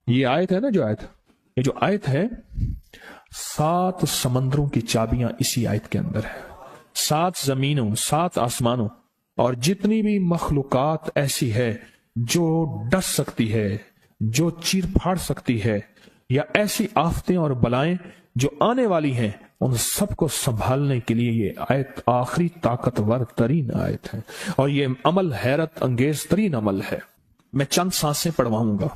یہ آیت ہے نا، یہ جو آیت ہے 7 سمندروں کی چابیاں اسی آیت کے اندر ہے. 7 زمینوں، 7 آسمانوں اور جتنی بھی مخلوقات ایسی ہے جو ڈس سکتی ہے، جو چیر پھاڑ سکتی ہے، یا ایسی آفتیں اور بلائیں جو آنے والی ہیں، ان سب کو سنبھالنے کے لیے یہ آیت آخری طاقتور ترین آیت ہے. اور یہ عمل حیرت انگیز ترین عمل ہے. میں چند سانسیں پڑھواؤں گا،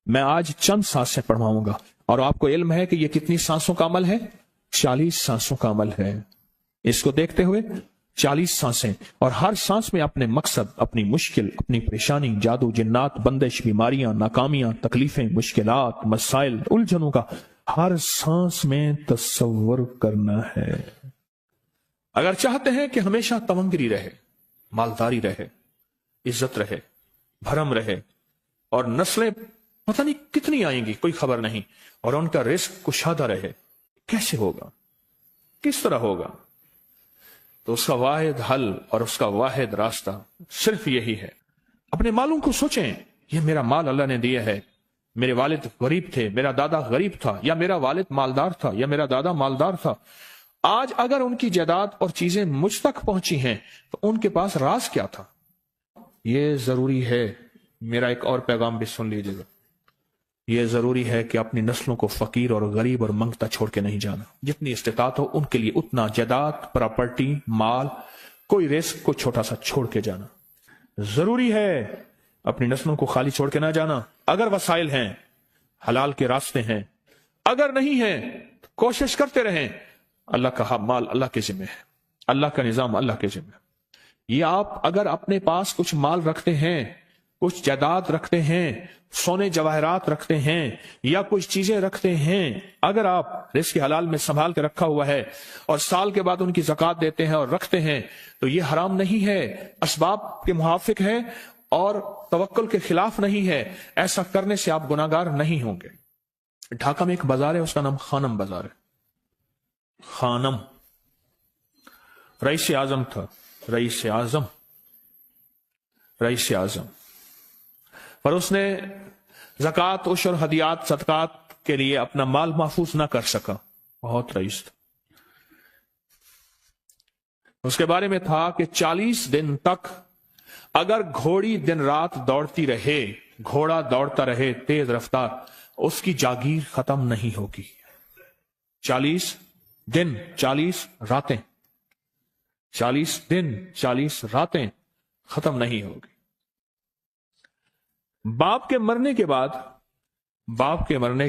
میں آج چند سانسیں پڑھواؤں گا، اور آپ کو علم ہے کہ یہ کتنی سانسوں کا عمل ہے؟ 40 سانسوں کا عمل ہے. اس کو دیکھتے ہوئے 40 سانسیں، اور ہر سانس میں اپنے مقصد، اپنی مشکل، اپنی پریشانی، جادو، جنات، بندش، بیماریاں، ناکامیاں، تکلیفیں، مشکلات، مسائل، الجھنوں کا ہر سانس میں تصور کرنا ہے. اگر چاہتے ہیں کہ ہمیشہ تمنگری رہے، مالداری رہے، عزت رہے، بھرم رہے، اور نسلیں پتہ نہیں کتنی آئیں گی کوئی خبر نہیں، اور ان کا رزق کشادہ رہے، کیسے ہوگا؟ کس طرح ہوگا؟ تو اس کا واحد حل اور اس کا واحد راستہ صرف یہی ہے. اپنے مالوں کو سوچیں، یہ میرا مال اللہ نے دیا ہے. میرے والد غریب تھے، میرا دادا غریب تھا، یا میرا والد مالدار تھا، یا میرا دادا مالدار تھا. آج اگر ان کی جائیداد اور چیزیں مجھ تک پہنچی ہیں تو ان کے پاس راز کیا تھا؟ یہ ضروری ہے. میرا ایک اور پیغام بھی سن لیجیے گا. یہ ضروری ہے کہ اپنی نسلوں کو فقیر اور غریب اور منگتا چھوڑ کے نہیں جانا. جتنی استطاعت ہو ان کے لیے اتنا جائیداد، پراپرٹی، مال، کوئی رزق کو چھوٹا سا چھوڑ کے جانا ضروری ہے. اپنی نسلوں کو خالی چھوڑ کے نہ جانا. اگر وسائل ہیں، حلال کے راستے ہیں، اگر نہیں ہیں تو کوشش کرتے رہیں. اللہ کا مال اللہ کے ذمہ ہے، اللہ کا نظام اللہ کے ذمہ ہے. یہ آپ اگر اپنے پاس کچھ مال رکھتے ہیں، کچھ جائیداد رکھتے ہیں، سونے جواہرات رکھتے ہیں، یا کچھ چیزیں رکھتے ہیں، اگر آپ رزق حلال میں سنبھال کے رکھا ہوا ہے اور سال کے بعد ان کی زکوٰۃ دیتے ہیں اور رکھتے ہیں، تو یہ حرام نہیں ہے، اسباب کے موافق ہے اور توکل کے خلاف نہیں ہے. ایسا کرنے سے آپ گناہگار نہیں ہوں گے. ڈھاکہ میں ایک بازار ہے، اس کا نام خانم بازار ہے. خانم رئیس اعظم تھا، رئیس اعظم، پر اس نے زکوٰۃ، عشر، ہدیات، صدقات کے لیے اپنا مال محفوظ نہ کر سکا. بہت رئیس تھا. اس کے بارے میں تھا کہ 40 دن تک اگر گھوڑی دن رات دوڑتی رہے، گھوڑا دوڑتا رہے تیز رفتار، اس کی جاگیر ختم نہیں ہوگی. 40 دن 40 راتیں، 40 دن 40 راتیں ختم نہیں ہوگی. باپ کے مرنے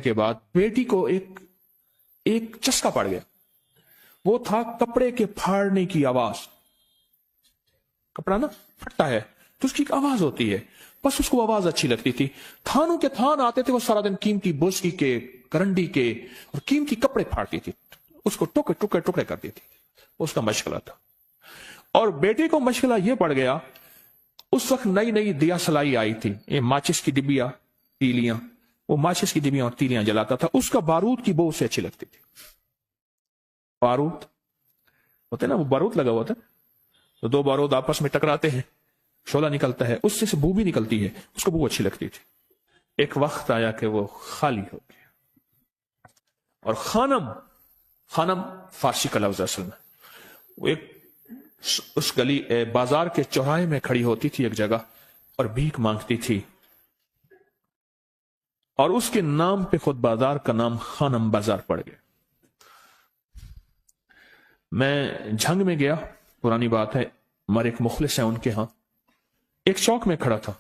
کے بعد بیٹی کو ایک چسکا پڑ گیا. وہ تھا کپڑے کے پھاڑنے کی آواز. کپڑا نا پھٹتا ہے تو اس کی ایک آواز ہوتی ہے، بس اس کو آواز اچھی لگتی تھی. تھانوں کے تھان آتے تھے، وہ سارا دن قیمتی بوسکی کے، کرنڈی کے اور قیمتی کپڑے پھاڑتی تھی، اس کو ٹکڑے کر دیتی. اس کا مشغلہ تھا. اور بیٹے کو مشغلہ یہ پڑ گیا، اس وقت نئی دیا سلائی آئی تھی، یہ ماچس کی ڈبیاں، تیلیاں، وہ ماچس کی ڈبیاں اور تیلیاں جلاتا تھا. اس کا بارود کی بو اسے اچھی لگتی تھی. بارود ہوتے نا، وہ بارود لگا ہوا تھا، تو 2 بارود آپس میں ٹکراتے ہیں، شعلہ نکلتا ہے، اس سے بو بھی نکلتی ہے، اس کو بو اچھی لگتی تھی. ایک وقت آیا کہ وہ خالی ہو گیا. اور خانم فارسی کا لفظ اصل میں، وہ ایک اس گلی بازار کے چوراہے میں کھڑی ہوتی تھی ایک جگہ اور بھیک مانگتی تھی، اور اس کے نام پہ خود بازار کا نام خانم بازار پڑ گیا. میں جھنگ میں گیا، پرانی بات ہے، ہمارے ایک مخلص ہیں ان کے ہاں، ایک چوک میں کھڑا تھا،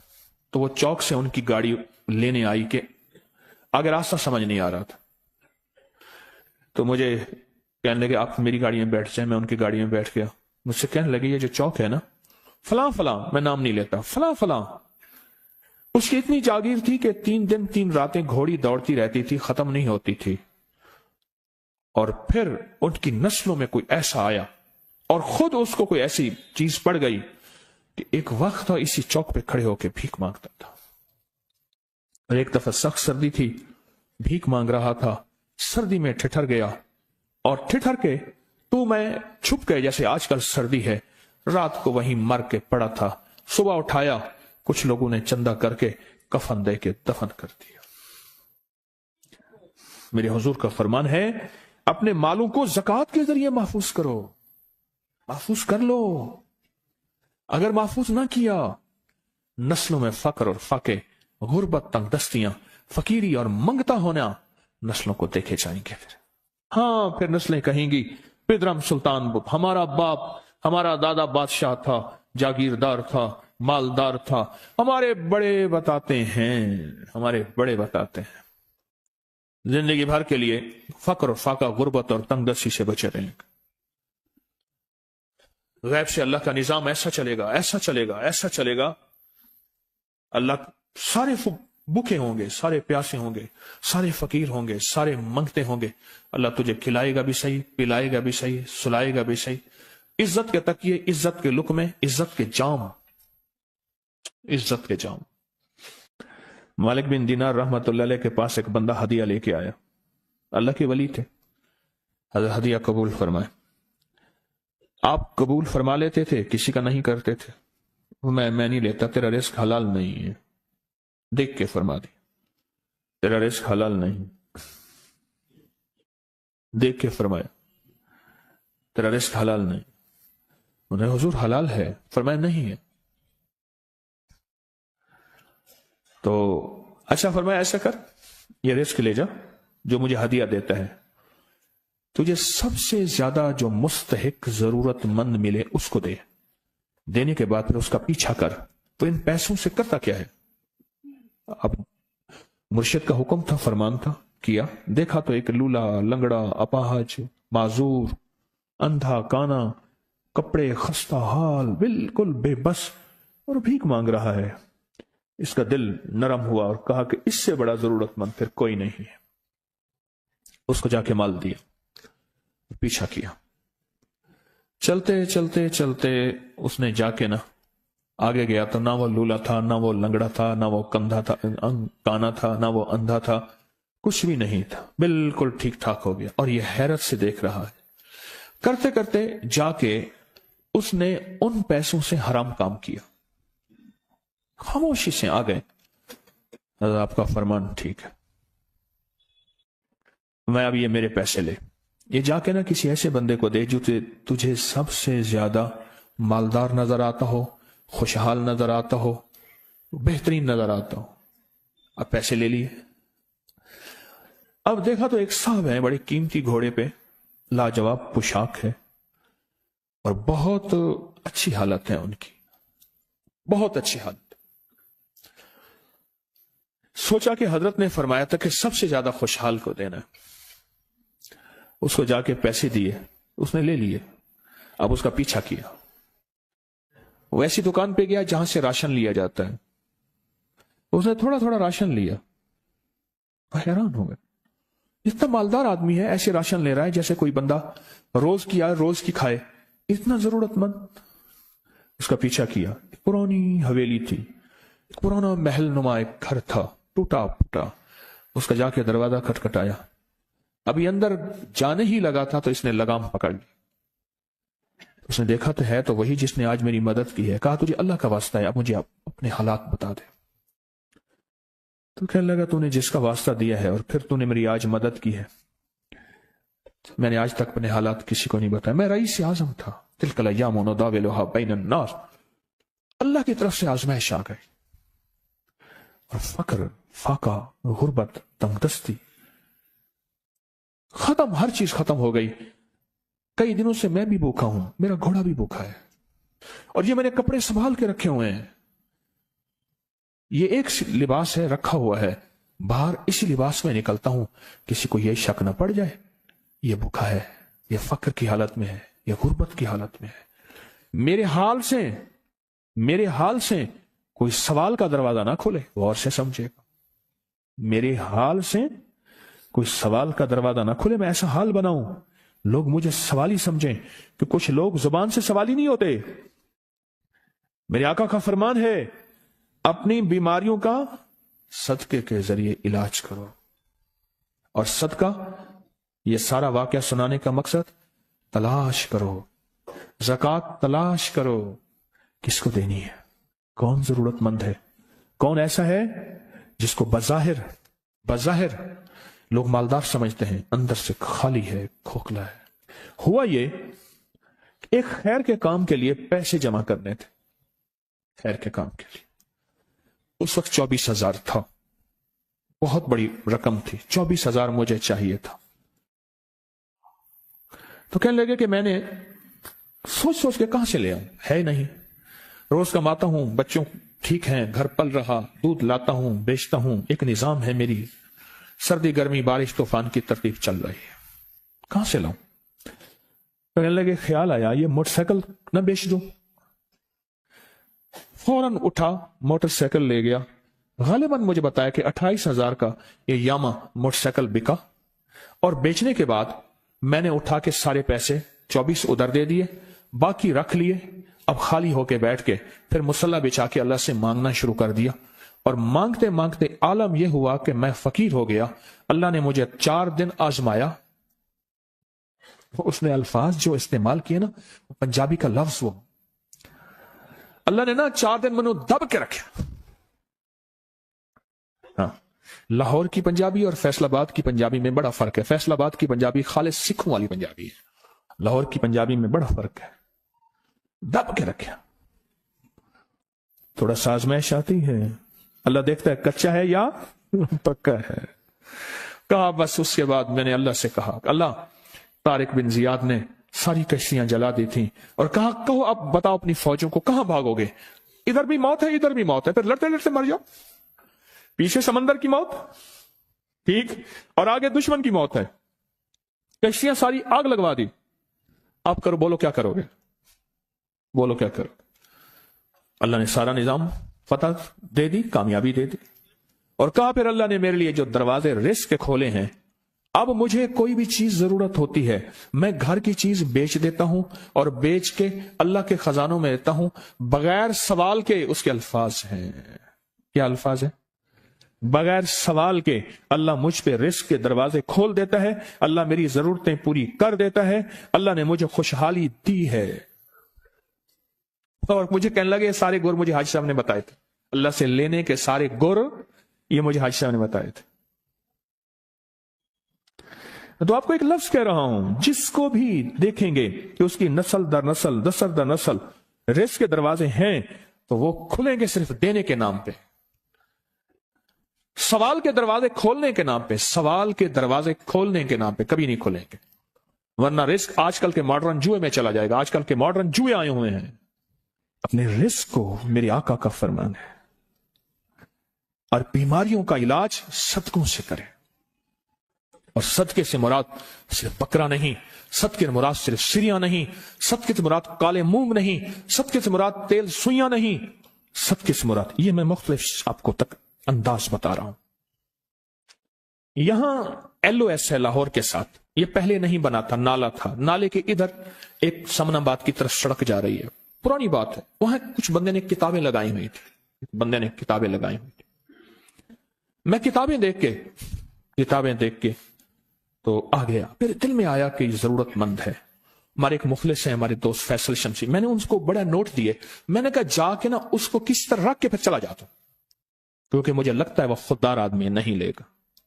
تو وہ چوک سے ان کی گاڑی لینے آئی کہ آگے راستہ سمجھ نہیں آ رہا تھا. تو مجھے کہنے لگے آپ میری گاڑی میں بیٹھ جائیں. میں ان کی گاڑی میں بیٹھ گیا. مجھ سے کہنے لگے یہ جو چوک ہے نا، فلاں فلاں، میں نام نہیں لیتا، فلاں فلاں، اس کی اتنی جاگیر تھی کہ 3 دن 3 راتیں گھوڑی دوڑتی رہتی تھی، ختم نہیں ہوتی تھی. اور پھر ان کی نسلوں میں کوئی ایسا آیا اور خود اس کو کوئی ایسی چیز پڑ گئی کہ ایک وقت اسی چوک پہ کھڑے ہو کے بھیک مانگتا تھا. اور ایک دفعہ سخت سردی تھی، بھیک مانگ رہا تھا، سردی میں ٹھٹر گیا، اور ٹھٹر کے تو میں چھپ گئے جیسے آج کل سردی ہے. رات کو وہیں مر کے پڑا تھا. صبح اٹھایا، کچھ لوگوں نے چندہ کر کے کفن دے کے دفن کر دیا. میرے حضور کا فرمان ہے اپنے مالوں کو زکات کے ذریعے محفوظ کرو، محفوظ کر لو۔ اگر محفوظ نہ کیا، نسلوں میں فقر اور فاقے، غربت، تنگ دستیاں، فقیری اور منگتا ہونا نسلوں کو دیکھے جائیں گے۔ پھر نسلیں کہیں گی پدرم سلطان بت، ہمارا باپ، ہمارا دادا بادشاہ تھا، جاگیردار تھا، مالدار تھا، ہمارے بڑے بتاتے ہیں زندگی بھر کے لیے فقر اور فاقہ، غربت اور تنگ دستی سے بچے رہیں گے۔ غیب سے اللہ کا نظام ایسا چلے گا، ایسا چلے گا، ایسا چلے گا، اللہ سارے بھوکے ہوں گے، سارے پیاسے ہوں گے، سارے فقیر ہوں گے، سارے منگتے ہوں گے، اللہ تجھے کھلائے گا بھی صحیح، پلائے گا بھی صحیح، سلائے گا بھی صحیح۔ عزت کے تکیے، عزت کے لقمے، عزت کے جام، عزت کے جام۔ مالک بن دینار رحمت اللہ علیہ کے پاس ایک بندہ ہدیہ لے کے آیا، اللہ کے ولی تھے، حضرت ہدیہ قبول فرمائے۔ آپ قبول فرما لیتے تھے، کسی کا نہیں کرتے تھے۔ میں نہیں لیتا، تیرا رزق حلال نہیں ہے، دیکھ کے فرما دی، تیرا رزق حلال نہیں، دیکھ کے فرمایا تیرا رزق حلال نہیں۔ انہیں حضور حلال ہے، فرمایا نہیں ہے۔ تو اچھا فرمایا ایسا کر، یہ رزق لے جا جو مجھے ہدیہ دیتا ہے، تجھے سب سے زیادہ جو مستحق ضرورت مند ملے اس کو دے، دینے کے بعد پھر اس کا پیچھا کر۔ تو ان پیسوں سے کرتا کیا ہے؟ اب مرشد کا حکم تھا، فرمان تھا، کیا۔ دیکھا تو ایک لولا، لنگڑا، اپاہج، معذور، اندھا، کانا، کپڑے خستہ حال، بالکل بے بس، اور بھیک مانگ رہا ہے۔ اس کا دل نرم ہوا اور کہا کہ اس سے بڑا ضرورت مند پھر کوئی نہیں ہے۔ اس کو جا کے مال دیا، پیچھا کیا۔ چلتے چلتے چلتے اس نے جا کے آگے گیا تو نہ وہ لولا تھا، نہ وہ لنگڑا تھا، نہ وہ کندھا تھا، کانا تھا، نہ وہ اندھا تھا، کچھ بھی نہیں تھا، بالکل ٹھیک ٹھاک ہو گیا۔ اور یہ حیرت سے دیکھ رہا ہے۔ کرتے کرتے جا کے اس نے ان پیسوں سے حرام کام کیا، خاموشی سے آ گئے، آپ کا فرمان ٹھیک ہے، میں اب یہ میرے پیسے لے، یہ جا کے کسی ایسے بندے کو دے جو تجھے سب سے زیادہ مالدار نظر آتا ہو، خوشحال نظر آتا ہو، بہترین نظر آتا ہو۔ اب پیسے لے لیے۔ اب دیکھا تو ایک صاحب ہے، بڑی قیمتی گھوڑے پہ، لاجواب پوشاک ہے اور بہت اچھی حالت ہے ان کی، بہت اچھی حالت۔ سوچا کہ حضرت نے فرمایا تھا کہ سب سے زیادہ خوشحال کو دینا ہے۔ اس کو جا کے پیسے دیے، اس نے لے لیے۔ اب اس کا پیچھا کیا، وہ ایسی دکان پہ گیا جہاں سے راشن لیا جاتا ہے، اس نے تھوڑا تھوڑا راشن لیا، حیران ہو گئے، اتنا مالدار آدمی ہے، ایسے راشن لے رہا ہے جیسے کوئی بندہ روز کی آئے روز کی کھائے، اتنا ضرورت مند۔ اس کا پیچھا کیا، ایک پرانی حویلی تھی، ایک پرانا محل نما ایک گھر تھا، ٹوٹا پھوٹا۔ اس کا جا کے دروازہ کھٹکھٹایا، ابھی اندر جانے ہی لگا تھا تو اس نے لگام پکڑ لی۔ اس نے دیکھا تو ہے تو وہی جس نے آج میری مدد کی ہے، کہا تجھے اللہ کا واسطہ ہے، اب مجھے اپنے حالات بتا دے۔ تو کہنے لگا تو نے جس کا واسطہ دیا ہے اور پھر تو نے میری آج مدد کی ہے، میں نے آج تک اپنے حالات کسی کو نہیں بتایا، میں رئیس اعظم تھا، تلک الایام نداولها بین الناس، اللہ کی طرف سے آزمائش آ گئی، اور فقر، فاقہ، غربت، تنگ دستی ختم، ہر چیز ختم ہو گئی۔ کئی دنوں سے میں بھی بھوکا ہوں، میرا گھوڑا بھی بھوکا ہے، اور یہ میں نے کپڑے سنبھال کے رکھے ہوئے ہیں، یہ ایک لباس ہے رکھا ہوا ہے، باہر اسی لباس میں نکلتا ہوں، کسی کو یہ شک نہ پڑ جائے یہ بھوکا ہے، یہ فقر کی حالت میں ہے، یہ غربت کی حالت میں ہے۔ میرے حال سے کوئی سوال کا دروازہ نہ کھولے، غور سے سمجھے گا، میرے حال سے کوئی سوال کا دروازہ نہ کھولے، میں ایسا حال بناؤں لوگ مجھے سوالی سمجھیں، کہ کچھ لوگ زبان سے سوالی نہیں ہوتے۔ میرے آقا کا فرمان ہے اپنی بیماریوں کا صدقے کے ذریعے علاج کرو، اور صدقہ، یہ سارا واقعہ سنانے کا مقصد، تلاش کرو، زکوٰۃ تلاش کرو، کس کو دینی ہے، کون ضرورت مند ہے، کون ایسا ہے جس کو بظاہر لوگ مالدار سمجھتے ہیں، اندر سے خالی ہے، کھوکھلا ہے۔ ہوا یہ، ایک خیر کے کام کے لیے پیسے جمع کرنے تھے، خیر کے کام کے لیے۔ اس وقت 24,000 تھا، بہت بڑی رقم تھی، 24,000 مجھے چاہیے تھا۔ تو کہنے لگے کہ میں نے سوچ کے کہاں سے لے آؤں، ہے نہیں، روز کماتا ہوں، بچوں ٹھیک ہیں، گھر پل رہا، دودھ لاتا ہوں، بیچتا ہوں، ایک نظام ہے، میری سردی گرمی بارش طوفان کی ترتیب چل رہی ہے، کہاں سے لاؤں؟ کہنے لگے، خیال آیا یہ موٹر سائیکل نہ بیچ دوں۔ فوراً اٹھا، موٹر سائیکل لے گیا۔ غالباً مجھے بتایا کہ 28,000 کا یہ یاما موٹر سائیکل بکا، اور بیچنے کے بعد میں نے اٹھا کے سارے پیسے 24 ادھر دے دیے، باقی رکھ لیے۔ اب خالی ہو کے بیٹھ کے پھر مصلی بچھا کے اللہ سے مانگنا شروع کر دیا، اور مانگتے مانگتے عالم یہ ہوا کہ میں فقیر ہو گیا۔ اللہ نے مجھے 4 دن آزمایا۔ اس نے الفاظ جو استعمال کیے نا، پنجابی کا لفظ، وہ اللہ نے نا 4 دن منو دب کے رکھا۔ ہاں، لاہور کی پنجابی اور فیصل آباد کی پنجابی میں بڑا فرق ہے۔ فیصل آباد کی پنجابی خالص سکھوں والی پنجابی ہے، لاہور کی پنجابی میں بڑا فرق ہے۔ دب کے رکھا، تھوڑا سا آزمائش آتی ہے، اللہ دیکھتا ہے کچا ہے یا پکا ہے۔ کہا بس، اس کے بعد میں نے اللہ سے کہا، اللہ، طارق بن زیاد نے ساری کشتیاں جلا دی تھیں، اور کہا کہو اب بتاؤ اپنی فوجوں کو کہاں بھاگو گے؟ ادھر بھی موت ہے، ادھر بھی موت ہے، پھر لڑتے لڑتے مر جاؤ۔ پیچھے سمندر کی موت، ٹھیک، اور آگے دشمن کی موت ہے، کشتیاں ساری آگ لگوا دی، آپ کرو، بولو کیا کرو گے، بولو کیا کرو۔ اللہ نے سارا نظام فتح دے دی، کامیابی دے دی، اور کہا پھر اللہ نے میرے لیے جو دروازے رزق کے کھولے ہیں، اب مجھے کوئی بھی چیز ضرورت ہوتی ہے، میں گھر کی چیز بیچ دیتا ہوں، اور بیچ کے اللہ کے خزانوں میں دیتا ہوں بغیر سوال کے۔ اس کے الفاظ ہیں، کیا الفاظ ہیں؟ بغیر سوال کے اللہ مجھ پہ رزق کے دروازے کھول دیتا ہے، اللہ میری ضرورتیں پوری کر دیتا ہے، اللہ نے مجھے خوشحالی دی ہے۔ اور مجھے کہنے لگے، سارے گر مجھے حاجی صاحب نے بتائے تھے، اللہ سے لینے کے سارے گر یہ مجھے حاجی صاحب نے بتائے تھے۔ تو آپ کو ایک لفظ کہہ رہا ہوں، جس کو بھی دیکھیں گے کہ اس کی نسل در نسل، نسل در نسل رزق کے دروازے ہیں، تو وہ کھلیں گے صرف دینے کے نام پہ، سوال کے دروازے کھولنے کے نام پہ، سوال کے دروازے کھولنے کے نام پہ کبھی نہیں کھلیں گے، ورنہ رزق آج کل کے ماڈرن جوئے میں چلا جائے گا۔ آج کل کے ماڈرن جوئے آئے ہوئے ہیں، اپنے رزق کو میرے آقا کا فرمان ہے، اور بیماریوں کا علاج صدقوں سے کریں، اور صدقے سے مراد صرف بکرا نہیں، صدقے سے مراد صرف سریاں نہیں، صدقے سے مراد کالے مونگ نہیں، صدقے سے مراد تیل سوئیاں نہیں، صدقے سے مراد، یہ میں مختلف آپ کو تک انداز بتا رہا ہوں۔ یہاں ایل او ایس ہے لاہور کے ساتھ، یہ پہلے نہیں بنا تھا، نالا تھا، نالے کے ادھر ایک سمن آباد کی طرف سڑک جا رہی ہے، پرانی بات ہے، وہاں کچھ بندے نے کتابیں لگائی ہوئی تھی، بندے نے کتابیں لگائی ہوئی تھی، میں کتابیں دیکھ کے تو آ گیا، پھر دل میں آیا کہ یہ ضرورت مند ہے۔ ہمارے ایک مخلص ہیں، ہمارے دوست فیصل شمسی، میں نے ان کو بڑا نوٹ دیے، میں نے کہا جا کے نا اس کو کس طرح رکھ کے پھر چلا جاتا ہوں، کیونکہ مجھے لگتا ہے وہ خوددار آدمی نہیں لے گا،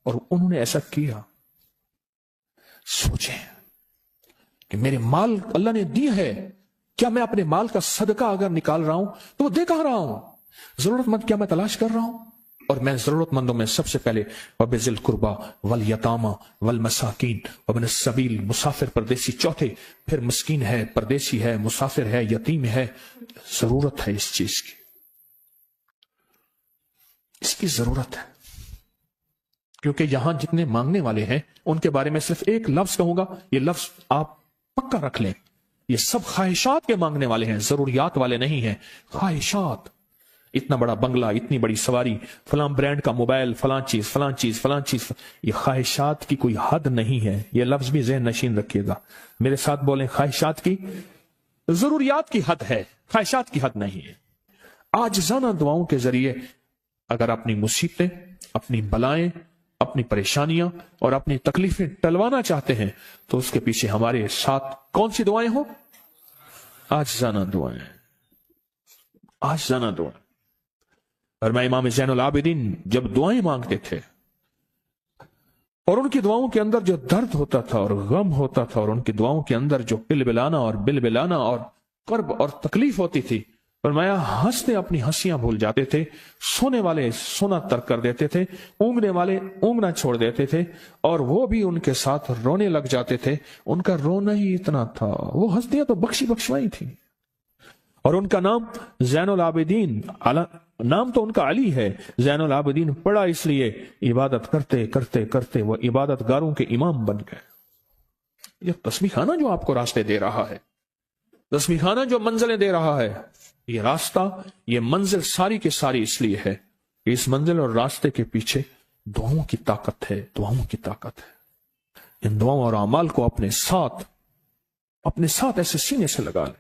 اور انہوں نے ایسا کیا۔ سوچیں کہ میرے مال اللہ نے دی ہے، کیا میں اپنے مال کا صدقہ اگر نکال رہا ہوں تو وہ دے کہاں رہا ہوں؟ ضرورت مند کیا میں تلاش کر رہا ہوں؟ اور میں ضرورت مندوں میں سب سے پہلے وَبِذِي الْقُرْبَى وَالْيَتَامَى وَالْمَسَاكِينَ وَابْنِ السَّبِيلِ، مسافر پردیسی چوتھے، پھر مسکین ہے، پردیسی ہے، مسافر ہے، یتیم ہے، ضرورت ہے اس چیز کی، اس کی ضرورت ہے، کیونکہ یہاں جتنے مانگنے والے ہیں ان کے بارے میں صرف ایک لفظ کہوں گا، یہ لفظ آپ پکا رکھ لیں، یہ سب خواہشات کے مانگنے والے ہیں، ضروریات والے نہیں ہیں، خواہشات۔ اتنا بڑا بنگلہ، اتنی بڑی سواری، فلاں برانڈ کا موبائل، فلاں چیز، فلاں چیز، فلاں چیز، یہ خواہشات کی کوئی حد نہیں ہے، یہ لفظ بھی ذہن نشین رکھیے گا، میرے ساتھ بولیں، خواہشات کی، ضروریات کی حد ہے، خواہشات کی حد نہیں ہے۔ عاجزانہ دعاؤں کے ذریعے اگر اپنی مصیبتیں، اپنی بلائیں، اپنی پریشانیاں اور اپنی تکلیفیں ٹلوانا چاہتے ہیں تو اس کے پیچھے ہمارے ساتھ کون سی دعائیں ہوں؟ عاجزانہ دعائیں، عاجزانہ دعائیں۔ اور میں امام زین العابدین جب دعائیں مانگتے تھے اور ان کی دعاؤں کے اندر جو درد ہوتا تھا اور غم ہوتا تھا، اور ان کی دعاؤں کے اندر جو بلبلانا اور بلبلانا اور کرب اور تکلیف ہوتی تھی، فرمایا ہنستے اپنی ہنسیاں بھول جاتے تھے، سونے والے سونا ترک کر دیتے تھے، اونگنے والے اونگنا چھوڑ دیتے تھے، اور وہ بھی ان کے ساتھ رونے لگ جاتے تھے۔ ان کا رونا ہی اتنا تھا، وہ ہنسیاں تو بخشی بخشوائی تھی۔ اور ان کا نام زین العابدین، نام تو ان کا علی ہے، زین العابدین پڑا اس لیے عبادت کرتے کرتے کرتے وہ عبادت گاروں کے امام بن گئے۔ یہ تسبیح خانہ جو آپ کو راستے دے رہا ہے، تسبیح خانہ جو منزلیں دے رہا ہے، یہ راستہ، یہ منزل ساری کے ساری اس لیے ہے کہ اس منزل اور راستے کے پیچھے دعاؤں کی طاقت ہے، دعاؤں کی طاقت ہے۔ ان دعاؤں اور اعمال کو اپنے ساتھ ایسے سینے سے لگا لیں۔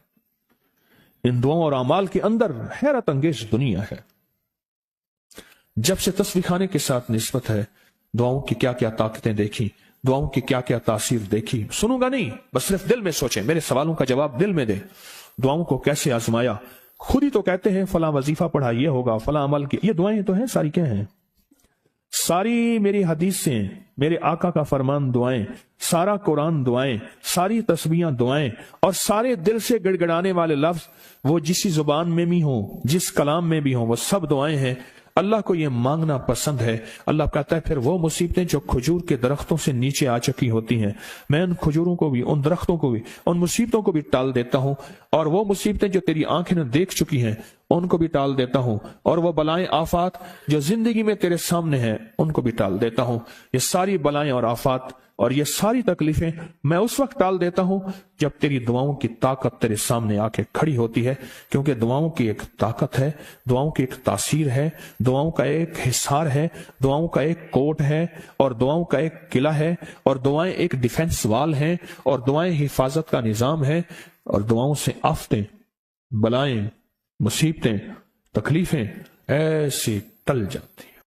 ان دعاؤں اور اعمال کے اندر حیرت انگیز دنیا ہے۔ جب سے تسبیح خانے کے ساتھ نسبت ہے، دعاؤں کی کیا کیا طاقتیں دیکھی، دعاؤں کی کیا کیا تاثیر دیکھی، سنوں گا نہیں، بس صرف دل میں سوچیں، میرے سوالوں کا جواب دل میں دیں۔ دعاؤں کو کیسے آزمایا، خود ہی تو کہتے ہیں فلاں وظیفہ پڑھا یہ ہوگا، فلاں عمل کی، یہ دعائیں تو ہیں، ساری کیا ہیں؟ ساری میری حدیثیں، میرے آقا کا فرمان دعائیں، سارا قرآن دعائیں، ساری تسبیحاں دعائیں، اور سارے دل سے گڑ گڑانے والے لفظ وہ جس زبان میں بھی ہوں، جس کلام میں بھی ہوں، وہ سب دعائیں ہیں۔ اللہ کو یہ مانگنا پسند ہے۔ اللہ کہتا ہے پھر وہ مصیبتیں جو کھجور کے درختوں سے نیچے آ چکی ہوتی ہیں، میں ان کھجوروں کو بھی، ان درختوں کو بھی، ان مصیبتوں کو بھی ٹال دیتا ہوں، اور وہ مصیبتیں جو تیری آنکھیں نے دیکھ چکی ہیں ان کو بھی ٹال دیتا ہوں، اور وہ بلائیں آفات جو زندگی میں تیرے سامنے ہیں ان کو بھی ٹال دیتا ہوں۔ یہ ساری بلائیں اور آفات اور یہ ساری تکلیفیں میں اس وقت ٹال دیتا ہوں جب تیری دعاؤں کی طاقت تیرے سامنے آ کے کھڑی ہوتی ہے، کیونکہ دعاؤں کی ایک طاقت ہے، دعاؤں کی ایک تاثیر ہے، دعاؤں کا ایک حصار ہے، دعاؤں کا ایک کوٹ ہے، اور دعاؤں کا ایک قلعہ ہے، اور دعائیں ایک ڈیفنس وال ہیں، اور دعائیں حفاظت کا نظام ہے، اور دعاؤں سے آفتیں، بلائیں، مصیبتیں، تکلیفیں ایسی ٹل جاتی۔